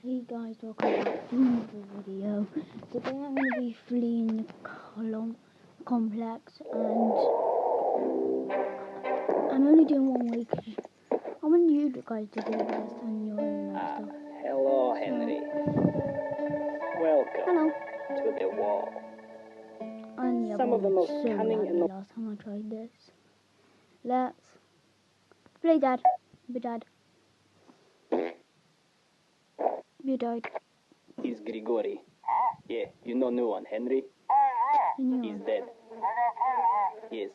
Hey guys, welcome back to another video. Today I'm going to be fleeing the complex, and I'm only doing 1 week. I want you guys to do the best and your own stuff. Hello, Henry. Welcome to the wall. And yeah, Some of the most so cunning and last time I tried this. Let's play Dad. Be Dad. You died. He's Grigori. Yeah, you know new one, Henry. He's dead. Yes.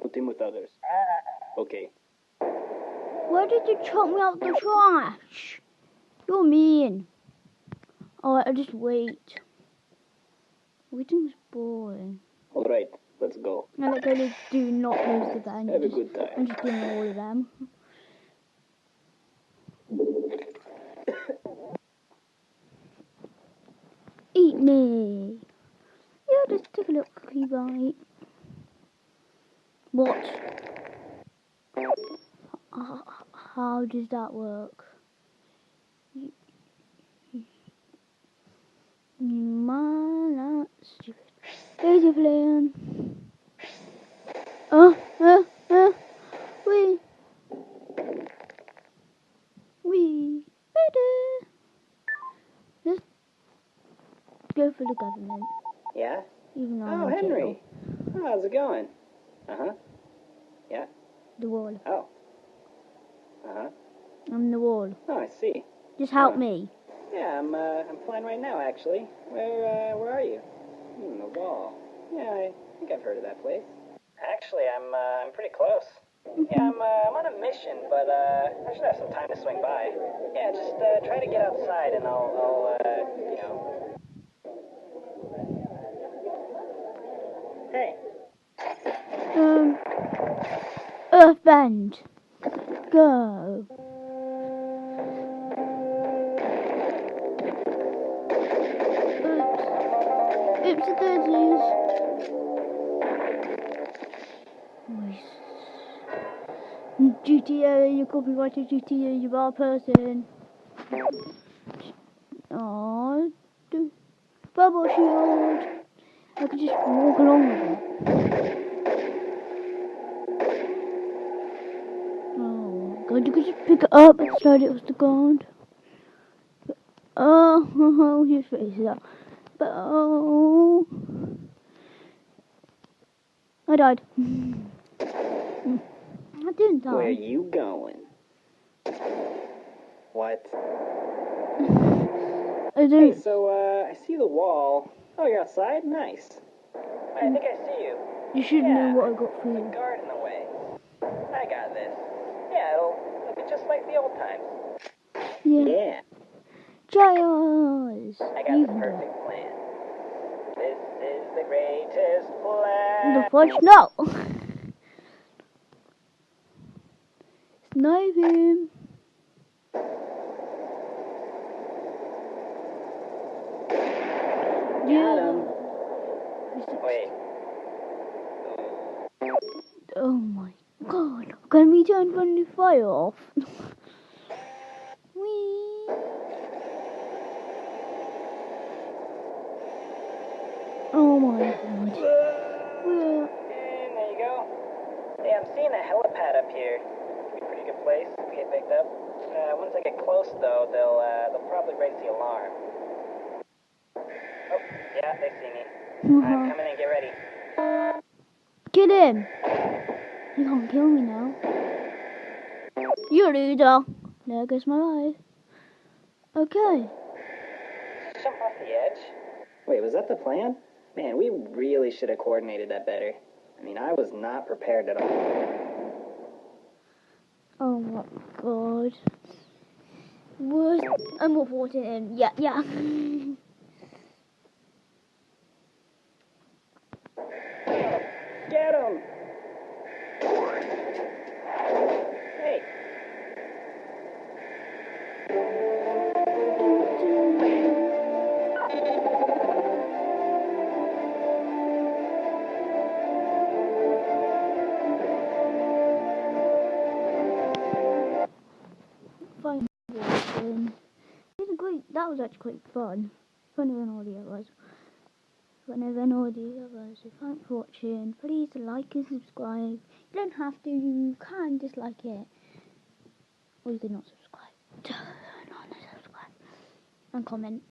Put him with others. Okay. Why did you chuck me out the trash? You're mean. Oh, I'll just wait. Waiting's boring. Alright, let's go. I like I do not close the van. Have a good time. I'm just doing all of them. Eat me. Yeah, just take a little cookie bite. What? How does that work? Man, that's stupid. Easy playing. We. Ready. Let's go for the government. Yeah? Even though Oh, I'm in Henry. jail. Oh, how's it going? Uh-huh. Yeah? The wall. Oh. Uh-huh. I'm the wall. Oh, I see. Just help me. Yeah, I'm flying right now, actually. Where are you? The wall. Yeah, I think I've heard of that place. Actually, I'm pretty close. Yeah, I'm on a mission, but, I should have some time to swing by. Yeah, just, try to get outside and I'll you know. Hey. Earthbend. Go. Oops, a daisies. GTA, you copyrighted GTA, you bad person. Oh, bubble shield. I could just walk along with it. Oh god, you could just pick it up and slide it off the ground. Oh, his face is up. But oh, I died. I didn't die. Where you going? What? I Hey, didn't. so, I see the wall. Oh, you're outside? Nice. I think I see you. You should know what I got for There's a you. guard in the way. I got this. Yeah, it'll be just like the old times. Yeah. Giles! I got the perfect plan. This is the greatest plan. The fudge? No! Snipe him! Got him. Wait. Oh my god. Can we turn friendly fire off? Whee! Oh my god. And there you go. Hey, I'm seeing a helipad up here. It's a pretty good place to get picked up. Once I get close, though, they'll probably raise the alarm. Oh, yeah, they see me. I'm coming in. Get ready. Get him! You can't kill me now. You loser! There goes my life. Okay. Jump off the edge. Wait, was that the plan? Man, we really should have coordinated that better. I mean, I was not prepared at all. Oh my god. What? I'm reporting him. Yeah. that was actually quite fun. Funnier than all the others. Funnier than all the others. So thanks for watching. Please like and subscribe. You don't have to. You can dislike it. Or you can not subscribe. Turn on the subscribe. And comment.